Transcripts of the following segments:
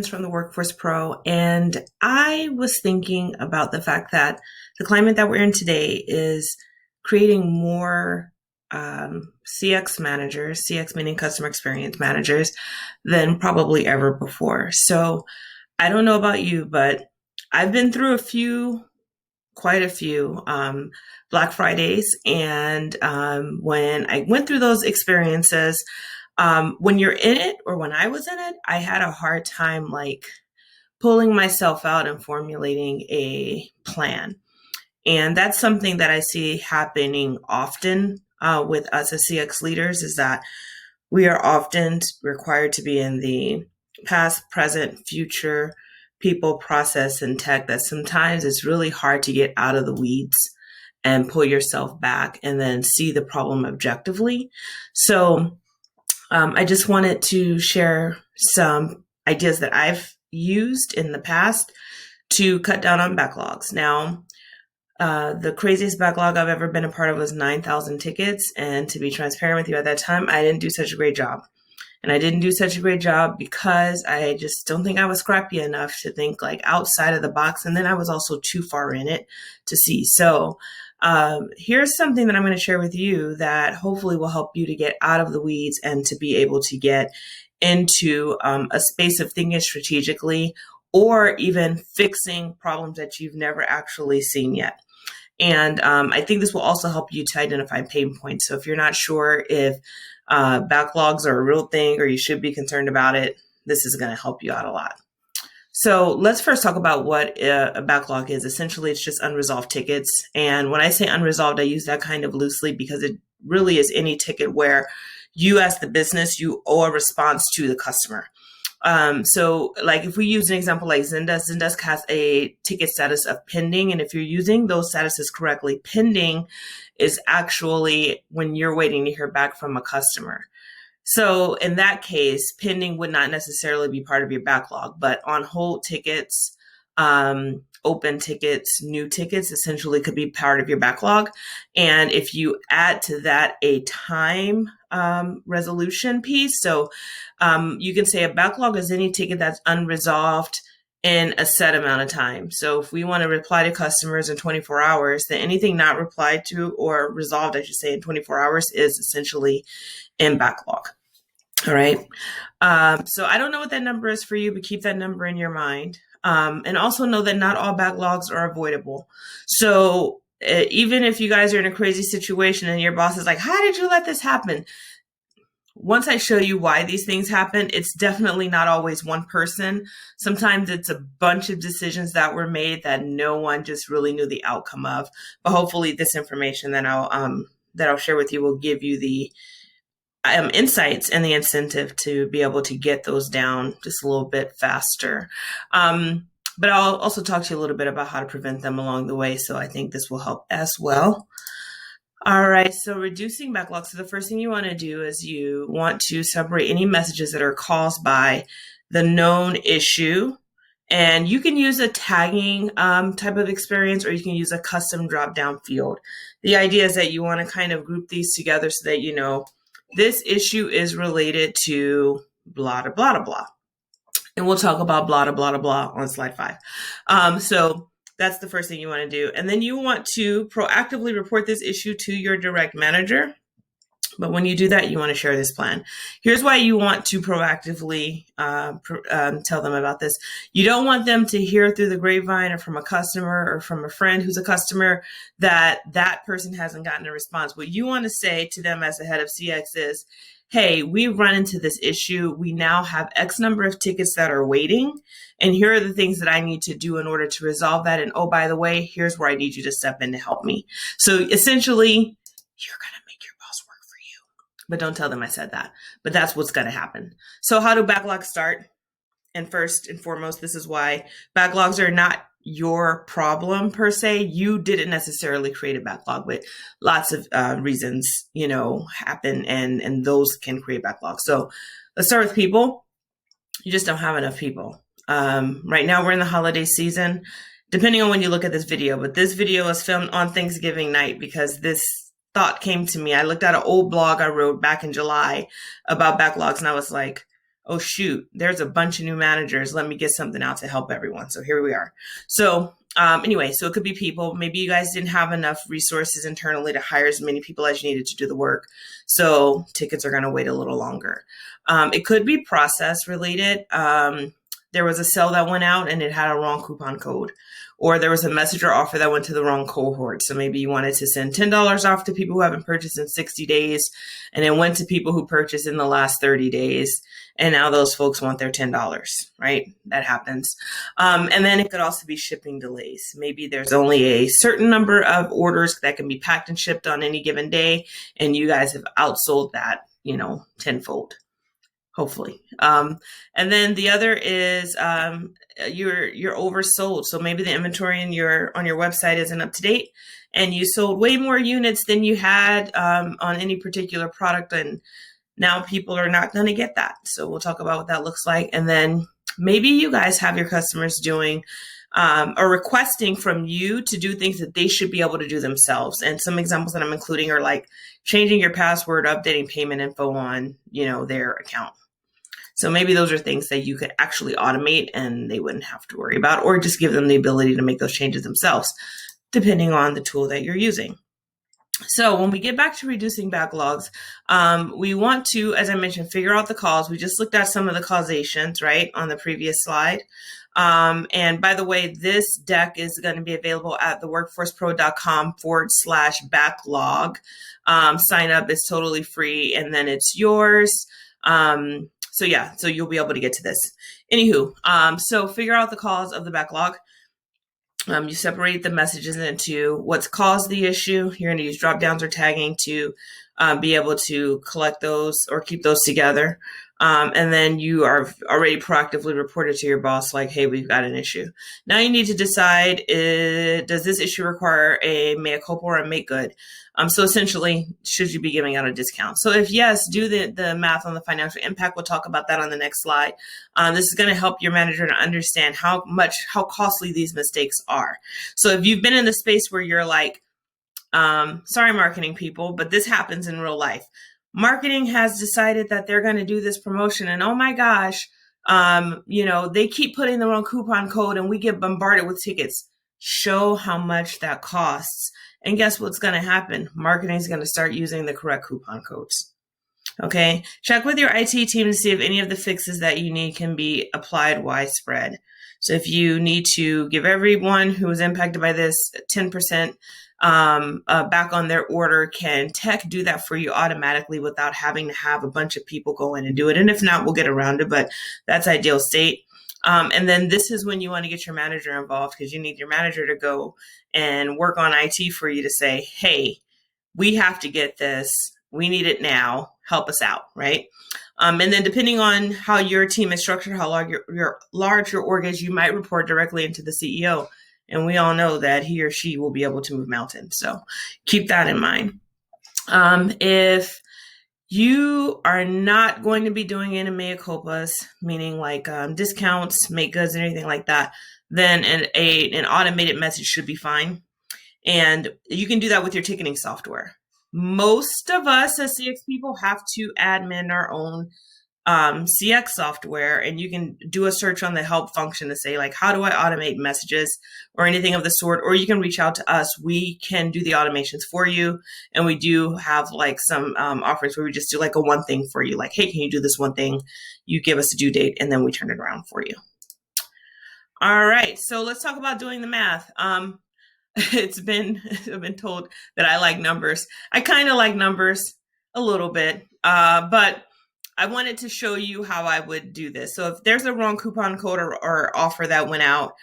from the Workforce Pro, and I was thinking about the fact that the climate that we're in today is creating more CX managers, CX meaning customer experience managers, than probably ever before. So I don't know about you, but I've been through quite a few Black Fridays, and when I went through those experiences, when you're in it, or when I was in it, I had a hard time like pulling myself out and formulating a plan. And that's something that I see happening often with us as CX leaders, is that we are often required to be in the past, present, future, people, process, and tech, that sometimes it's really hard to get out of the weeds and pull yourself back and then see the problem objectively. So I just wanted to share some ideas that I've used in the past to cut down on backlogs. Now, the craziest backlog I've ever been a part of was 9,000 tickets. And to be transparent with you, at that time, I didn't do such a great job. And I didn't do such a great job because I just don't think I was scrappy enough to think like outside of the box. And then I was also too far in it to see. So here's something that I'm going to share with you that hopefully will help you to get out of the weeds and to be able to get into a space of thinking strategically, or even fixing problems that you've never actually seen yet. And I think this will also help you to identify pain points. So if you're not sure if backlogs are a real thing or you should be concerned about it, this is going to help you out a lot. So let's first talk about what a backlog is. Essentially, it's just unresolved tickets. And when I say unresolved, I use that kind of loosely because it really is any ticket where you as the business, you owe a response to the customer. So like if we use an example like Zendesk has a ticket status of pending. And if you're using those statuses correctly, pending is actually when you're waiting to hear back from a customer. So in that case, pending would not necessarily be part of your backlog, but on hold tickets, open tickets, new tickets essentially could be part of your backlog. And if you add to that a time resolution piece, so you can say a backlog is any ticket that's unresolved in a set amount of time. So if we want to reply to customers in 24 hours, then anything not replied to or resolved, I should say, in 24 hours is essentially in backlog. All right. So I don't know what that number is for you, but keep that number in your mind. And also know that not all backlogs are avoidable. So even if you guys are in a crazy situation and your boss is like, how did you let this happen? Once I show you why these things happen, it's definitely not always one person. Sometimes it's a bunch of decisions that were made that no one just really knew the outcome of. But hopefully this information that I'll share with you will give you the insights and the incentive to be able to get those down just a little bit faster. But I'll also talk to you a little bit about how to prevent them along the way. So I think this will help as well. All right, so reducing backlogs. So the first thing you want to do is you want to separate any messages that are caused by the known issue. And you can use a tagging type of experience, or you can use a custom drop-down field. The idea is that you want to kind of group these together so that you know this issue is related to blah, blah, blah, blah. And we'll talk about blah, blah, blah, blah on slide 5. So that's the first thing you want to do. And then you want to proactively report this issue to your direct manager. But when you do that, you want to share this plan. Here's why you want to proactively tell them about this. You don't want them to hear through the grapevine or from a customer or from a friend who's a customer that that person hasn't gotten a response. What you want to say to them as the head of CX is, hey, we've run into this issue. We now have X number of tickets that are waiting. And here are the things that I need to do in order to resolve that. And oh, by the way, here's where I need you to step in to help me. So essentially, you're going to make your boss work for you. But don't tell them I said that. But that's what's going to happen. So how do backlogs start? And first and foremost, this is why backlogs are not your problem per se. You didn't necessarily create a backlog, but lots of reasons, happen and those can create backlogs. So let's start with people. You just don't have enough people. Right now we're in the holiday season, depending on when you look at this video, but this video was filmed on Thanksgiving night because this thought came to me. I looked at an old blog I wrote back in July about backlogs and I was like, oh shoot, there's a bunch of new managers. Let me get something out to help everyone. So here we are. So anyway, so it could be people. Maybe you guys didn't have enough resources internally to hire as many people as you needed to do the work. So tickets are going to wait a little longer. It could be process related. There was a sale that went out and it had a wrong coupon code, or there was a messenger offer that went to the wrong cohort. So maybe you wanted to send $10 off to people who haven't purchased in 60 days, and it went to people who purchased in the last 30 days. And now those folks want their $10, right? That happens. And then it could also be shipping delays. Maybe there's only a certain number of orders that can be packed and shipped on any given day, and you guys have outsold that, tenfold. Hopefully. And then the other is you're oversold. So maybe the inventory on your website isn't up to date, and you sold way more units than you had on any particular product, and now people are not going to get that. So we'll talk about what that looks like. And then maybe you guys have your customers doing or requesting from you to do things that they should be able to do themselves. And some examples that I'm including are like changing your password, updating payment info on, their account. So maybe those are things that you could actually automate and they wouldn't have to worry about, or just give them the ability to make those changes themselves, depending on the tool that you're using. So when we get back to reducing backlogs, we want to, as I mentioned, figure out the cause. We just looked at some of the causations, right, on the previous slide. And by the way, this deck is going to be available at theworkforcepro.com/backlog. Sign up, it's totally free, and then it's yours. So you'll be able to get to this. Anywho, so figure out the cause of the backlog. You separate the messages into what's caused the issue. You're going to use drop downs or tagging to be able to collect those or keep those together. And then you are already proactively reported to your boss like, hey, we've got an issue. Now you need to decide, does this issue require a mea culpa or a make good? So essentially, should you be giving out a discount? So if yes, do the math on the financial impact. We'll talk about that on the next slide. This is going to help your manager to understand how costly these mistakes are. So if you've been in the space where you're like, sorry, marketing people, but this happens in real life. Marketing has decided that they're going to do this promotion, and oh my gosh, they keep putting the wrong coupon code and we get bombarded with tickets. Show how much that costs. And guess what's going to happen? Marketing is going to start using the correct coupon codes. Okay. Check with your IT team to see if any of the fixes that you need can be applied widespread. So if you need to give everyone who was impacted by this 10% back on their order, can tech do that for you automatically without having to have a bunch of people go in and do it? And if not, we'll get around it, but that's ideal state. And then this is when you want to get your manager involved, because you need your manager to go and work on IT for you to say, hey, we have to get this. We need it now. Help us out, right? And then depending on how your team is structured, how large your org is, you might report directly into the CEO. And we all know that he or she will be able to move mountains. So keep that in mind. If you are not going to be doing any mea culpas, meaning like discounts, make goods, anything like that, then an automated message should be fine. And you can do that with your ticketing software. Most of us as CX people have to admin our own CX software, and you can do a search on the help function to say, like, how do I automate messages or anything of the sort, or you can reach out to us. We can do the automations for you, and we do have like some offers where we just do like a one thing for you, like, hey, can you do this one thing? You give us a due date, and then we turn it around for you. All right, so let's talk about doing the math. I've been told that I like numbers. I kind of like numbers a little bit, but I wanted to show you how I would do this. So if there's a wrong coupon code or offer that went out,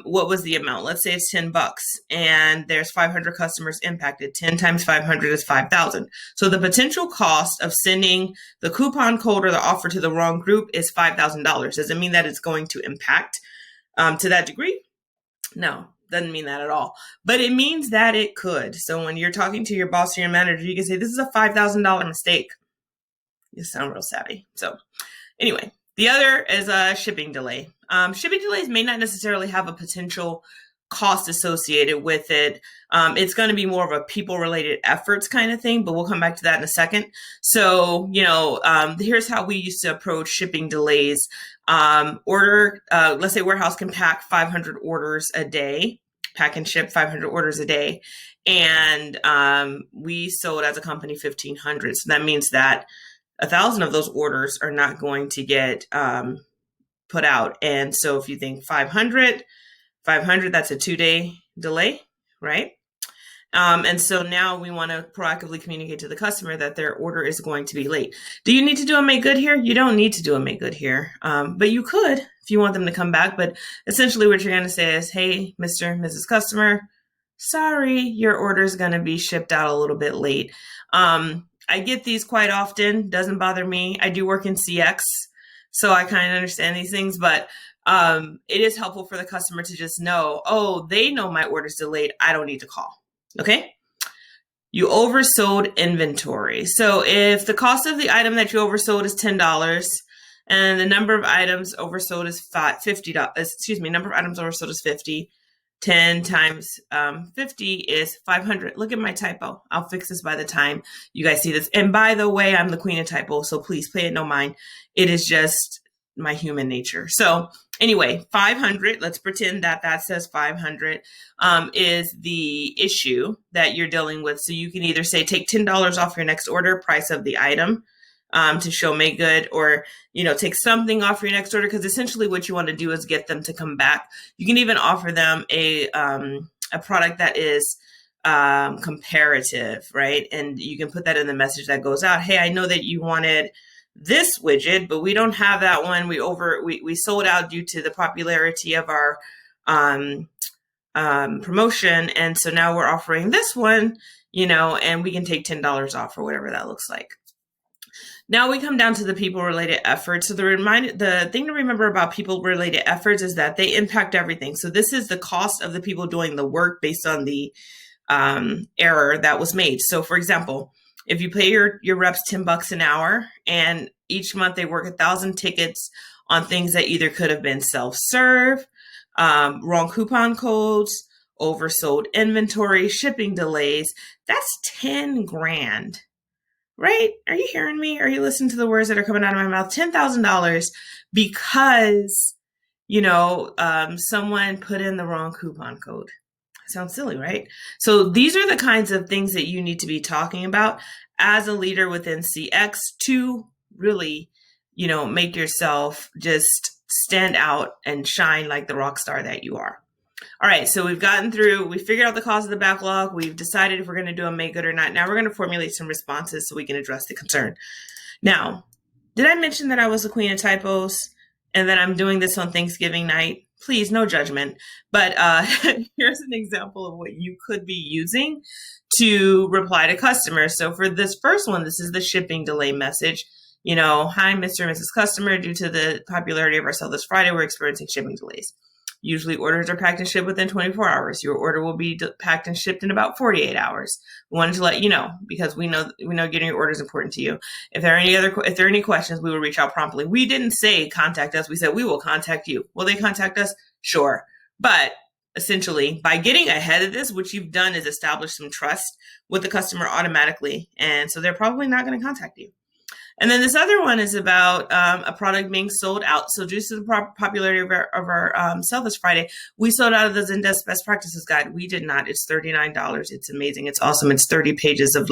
what was the amount? Let's say it's $10 and there's 500 customers impacted. 10 times 500 is 5,000. So the potential cost of sending the coupon code or the offer to the wrong group is $5,000. Does it mean that it's going to impact to that degree? No. Doesn't mean that at all, but it means that it could. So when you're talking to your boss or your manager, you can say, this is a $5,000 mistake. You sound real savvy. So anyway, the other is a shipping delay. Shipping delays may not necessarily have a potential cost associated with it. It's going to be more of a people related efforts kind of thing, but we'll come back to that in a second. So, here's how we used to approach shipping delays. Let's say warehouse can pack 500 orders a day, pack and ship 500 orders a day. And we sold as a company 1,500. So that means that 1,000 of those orders are not going to get put out. And so if you think 500, that's a 2-day delay, right? And so now we want to proactively communicate to the customer that their order is going to be late. Do you need to do a make good here? You don't need to do a make good here, but you could if you want them to come back. But essentially what you're going to say is, hey, Mr. and Mrs. Customer, sorry, your order is going to be shipped out a little bit late. I get these quite often. Doesn't bother me. I do work in CX, so I kind of understand these things, but it is helpful for the customer to just know, oh, they know my order's delayed. I don't need to call. Okay. You oversold inventory. So if the cost of the item that you oversold is $10 and the number of items oversold is $50, number of items oversold is 50, 10 times 50 is 500. Look at my typo. I'll fix this by the time you guys see this. And by the way, I'm the queen of typo, so please pay it no mind. It is just my human nature. So anyway, 500, let's pretend that says 500 is the issue that you're dealing with. So you can either say take $10 off your next order, price of the item, to show make good, or, take something off your next order, because essentially what you want to do is get them to come back. You can even offer them a product that is comparative, right? And you can put that in the message that goes out. Hey, I know that you wanted this widget, but we don't have that one. We sold out due to the popularity of our promotion. And so now we're offering this one, and we can take $10 off or whatever that looks like. Now we come down to the people-related efforts. So the thing to remember about people-related efforts is that they impact everything. So this is the cost of the people doing the work based on the error that was made. So for example, if you pay your reps $10 an hour and each month they work 1,000 tickets on things that either could have been self-serve, wrong coupon codes, oversold inventory, shipping delays, that's 10 grand. Right? Are you hearing me? Are you listening to the words that are coming out of my mouth? $10,000 because, someone put in the wrong coupon code. Sounds silly, right? So these are the kinds of things that you need to be talking about as a leader within CX to really, make yourself just stand out and shine like the rock star that you are. All right, so we figured out the cause of the backlog. We've decided if we're going to do a make good or not. Now we're going to formulate some responses so we can address the concern. Now, did I mention that I was the queen of typos and that I'm doing this on Thanksgiving night? Please, no judgment. But here's an example of what you could be using to reply to customers. So for this first one, this is the shipping delay message. Hi, Mr. and Mrs. Customer. Due to the popularity of our sale this Friday, we're experiencing shipping delays. Usually orders are packed and shipped within 24 hours. Your order will be packed and shipped in about 48 hours. We wanted to let you know because we know getting your order is important to you. If there are any questions, we will reach out promptly. We didn't say contact us. We said we will contact you. Will they contact us? Sure. But essentially, by getting ahead of this, what you've done is establish some trust with the customer automatically. And so they're probably not going to contact you. And then this other one is about a product being sold out. So due to the popularity of our sale this Friday, we sold out of the Zendesk Best Practices Guide. We did not. It's $39. It's amazing. It's awesome. It's 30 pages of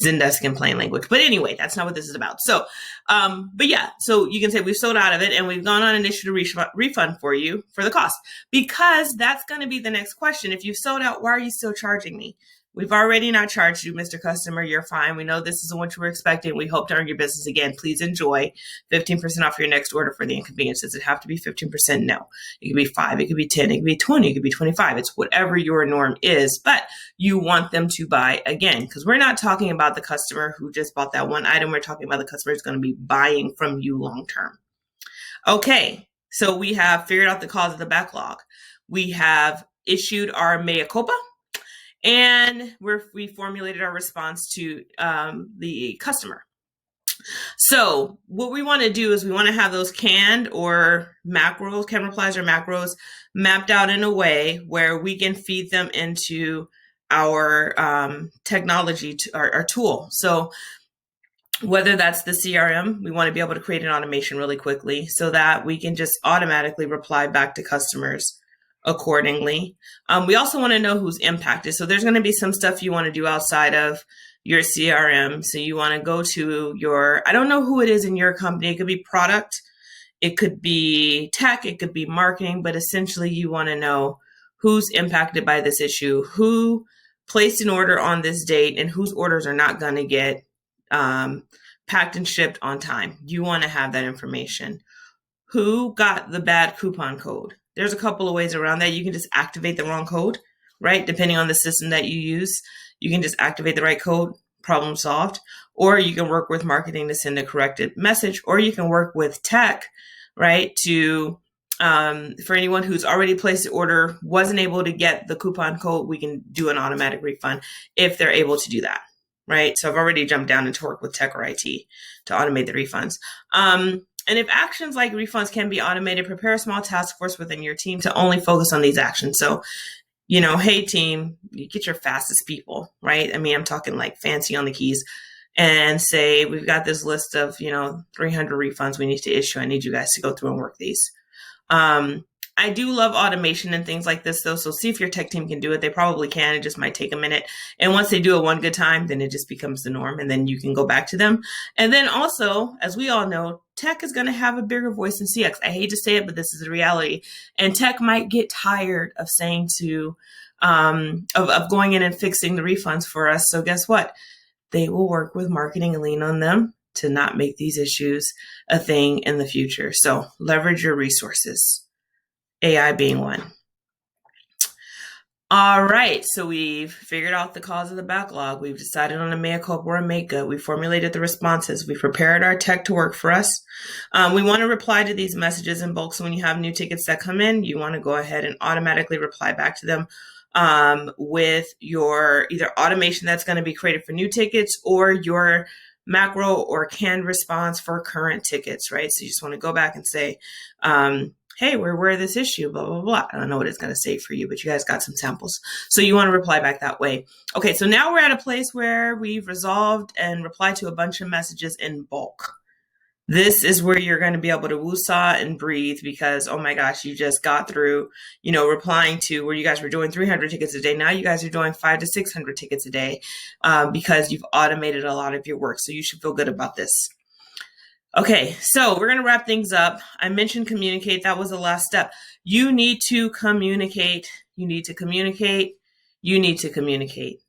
Zendesk in plain language. But anyway, that's not what this is about. So, but yeah, so you can say we've sold out of it and we've gone on an issue to refund for you for the cost, because that's going to be the next question. If you've sold out, why are you still charging me? We've already not charged you, Mr. Customer. You're fine. We know this isn't what you were expecting. We hope to earn your business again. Please enjoy 15% off your next order for the inconvenience. Does it have to be 15%? No. It could be 5. It could be 10. It could be 20. It could be 25. It's whatever your norm is, but you want them to buy again, because we're not talking about the customer who just bought that one item. We're talking about the customer who's going to be buying from you long term. Okay. So we have figured out the cause of the backlog. We have issued our mea culpa. And we formulated our response to the customer. So what we want to do is we want to have those canned or macros, canned replies or macros mapped out in a way where we can feed them into our technology, our tool. So whether that's the CRM, we want to be able to create an automation really quickly so that we can just automatically reply back to customers accordingly. We also want to know who's impacted. So there's going to be some stuff you want to do outside of your CRM. So you want to go to I don't know who it is in your company. It could be product, it could be tech, it could be marketing, but essentially you want to know who's impacted by this issue, who placed an order on this date, and whose orders are not going to get packed and shipped on time. You want to have that information. Who got the bad coupon code? There's a couple of ways around that. You can just activate the wrong code, right? Depending on the system that you use, you can just activate the right code, problem solved. Or you can work with marketing to send a corrected message, or you can work with tech, right? To for anyone who's already placed the order, wasn't able to get the coupon code, we can do an automatic refund if they're able to do that. Right. So I've already jumped down into work with tech or IT to automate the refunds. And if actions like refunds can be automated, prepare a small task force within your team to only focus on these actions. So, hey team, you get your fastest people, right? I mean, I'm talking like fancy on the keys, and say, we've got this list of, 300 refunds we need to issue. I need you guys to go through and work these. I do love automation and things like this, though. So see if your tech team can do it. They probably can. It just might take a minute. And once they do it one good time, then it just becomes the norm. And then you can go back to them. And then also, as we all know, tech is going to have a bigger voice in CX. I hate to say it, but this is the reality. And tech might get tired of saying of going in and fixing the refunds for us. So guess what? They will work with marketing and lean on them to not make these issues a thing in the future. So leverage your resources. AI being one. All right, so we've figured out the cause of the backlog. We've decided on a mea culpa or a make good. We formulated the responses. We prepared our tech to work for us. We want to reply to these messages in bulk. So when you have new tickets that come in, you want to go ahead and automatically reply back to them with your either automation that's going to be created for new tickets or your macro or canned response for current tickets, right? So you just want to go back and say, hey, we're aware of this issue, blah, blah, blah. I don't know what it's going to say for you, but you guys got some samples. So you want to reply back that way. Okay, so now we're at a place where we've resolved and replied to a bunch of messages in bulk. This is where you're going to be able to woosah and breathe because, oh my gosh, you just got through, replying to where you guys were doing 300 tickets a day. Now you guys are doing 500 to 600 tickets a day because you've automated a lot of your work. So you should feel good about this. Okay, so we're going to wrap things up. I mentioned communicate. That was the last step. You need to communicate. You need to communicate. You need to communicate.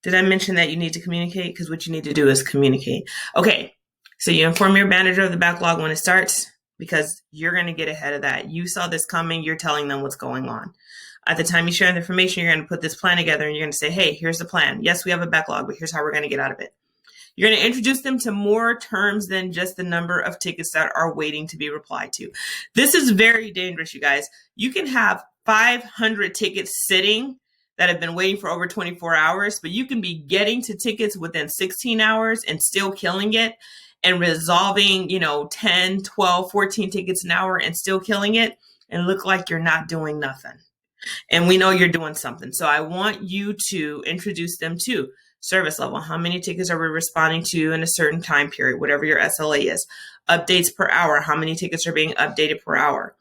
Did I mention that you need to communicate? Because what you need to do is communicate. Okay, so you inform your manager of the backlog when it starts because you're going to get ahead of that. You saw this coming. You're telling them what's going on. At the time you share the information, you're going to put this plan together and you're going to say, hey, here's the plan. Yes, we have a backlog, but here's how we're going to get out of it. You're going to introduce them to more terms than just the number of tickets that are waiting to be replied to. This is very dangerous, you guys. You can have 500 tickets sitting that have been waiting for over 24 hours, but you can be getting to tickets within 16 hours and still killing it and resolving, 10, 12, 14 tickets an hour and still killing it and look like you're not doing nothing. And we know you're doing something. So I want you to introduce them to service level. How many tickets are we responding to in a certain time period, whatever your SLA is? Updates per hour. How many tickets are being updated per hour?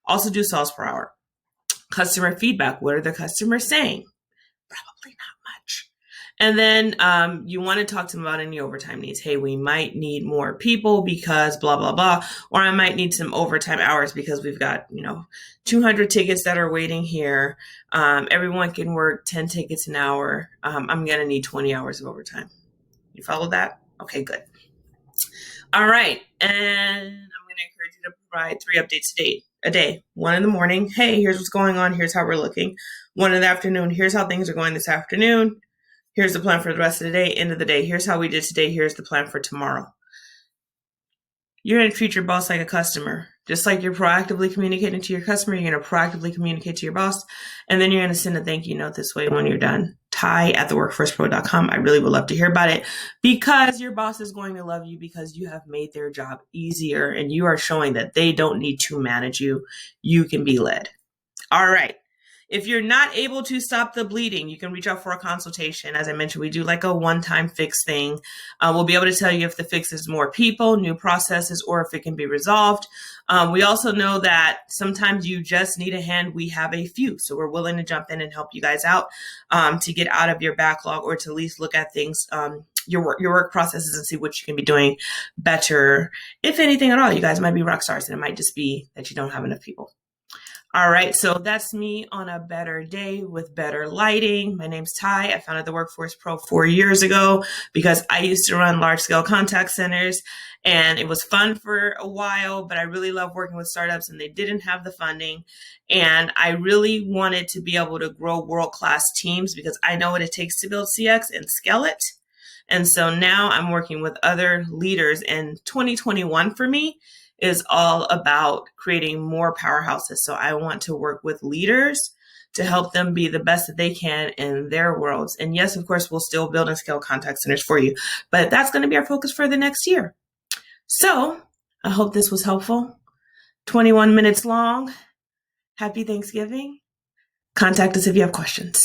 Also do sales per hour. Customer feedback. What are the customers saying? Probably not much. And then you want to talk to them about any overtime needs. Hey, we might need more people because blah, blah, blah. Or I might need some overtime hours because we've got, 200 tickets that are waiting here. Everyone can work 10 tickets an hour. I'm going to need 20 hours of overtime. You follow that? Okay, good. All right. And I'm going to encourage you to provide 3 updates a day. 1 in the morning. Hey, here's what's going on. Here's how we're looking. 1 in the afternoon. Here's how things are going this afternoon. Here's the plan for the rest of the day. End of the day. Here's how we did today. Here's the plan for tomorrow. You're going to treat your boss like a customer. Just like you're proactively communicating to your customer, you're going to proactively communicate to your boss. And then you're going to send a thank you note this way when you're done. ty@theworkforcepro.com. I really would love to hear about it because your boss is going to love you because you have made their job easier and you are showing that they don't need to manage you. You can be led. All right. If you're not able to stop the bleeding, you can reach out for a consultation. As I mentioned, we do like a one-time fix thing. We'll be able to tell you if the fix is more people, new processes, or if it can be resolved. We also know that sometimes you just need a hand. We have a few, so we're willing to jump in and help you guys out to get out of your backlog or to at least look at things, your work processes and see what you can be doing better. If anything at all, you guys might be rock stars and it might just be that you don't have enough people. All right, so that's me on a better day with better lighting. My name's Ty. I founded the Workforce Pro 4 years ago because I used to run large-scale contact centers, and it was fun for a while, but I really love working with startups, and they didn't have the funding. And I really wanted to be able to grow world-class teams because I know what it takes to build CX and scale it. And so now I'm working with other leaders, and 2021 for me is all about creating more powerhouses. So I want to work with leaders to help them be the best that they can in their worlds. And yes, of course, we'll still build and scale contact centers for you, but that's going to be our focus for the next year. So I hope this was helpful. 21 minutes long. Happy Thanksgiving. Contact us if you have questions.